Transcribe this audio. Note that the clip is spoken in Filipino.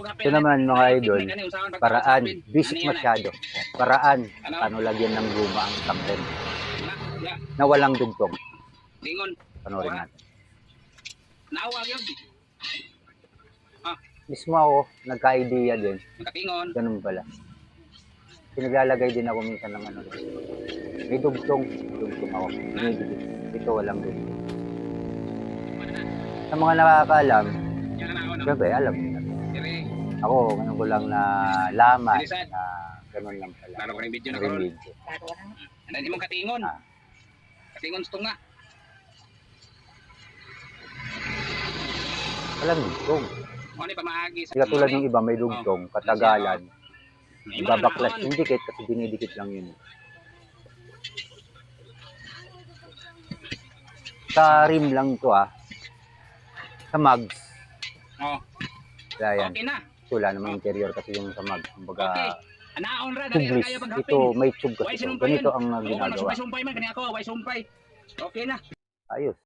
Ito naman mga idol, paraan, basic masyado. Paraan, paano lagyan ng guma ang tangken na walang dugtong. Panoorin natin. Mismo ako, nagka-idea din. Ganun pala. Pinaglalagay din ako minsan ng ano. May dugtong ako. Binibigit. Ito walang dugtong. Sa mga nakakaalam, siyempre alam mo na. Ako, ganun ko lang na laman na ganun lang pala. Lalo ko rin video na Rin karon. video. Hindi mong katingon. Katingon stong nga. Walang dugtong. Ano pa maagi sa Hindi katulad ng iba may dugtong, katagalan. Ibabaklas yung dikit kasi dinidikit lang yun. Sa rim lang to sa mags. Oh. Kaya yan. Okay na. Wala namang interior kasi yung sa mags. Kumbaga, Okay. Anaon ra dali tubeless. kayo paghapin. Ito may tube kasi ito. Ganito ang ginagawa. Sumpay man kani ako, way sumpay. Okay na. Ayos.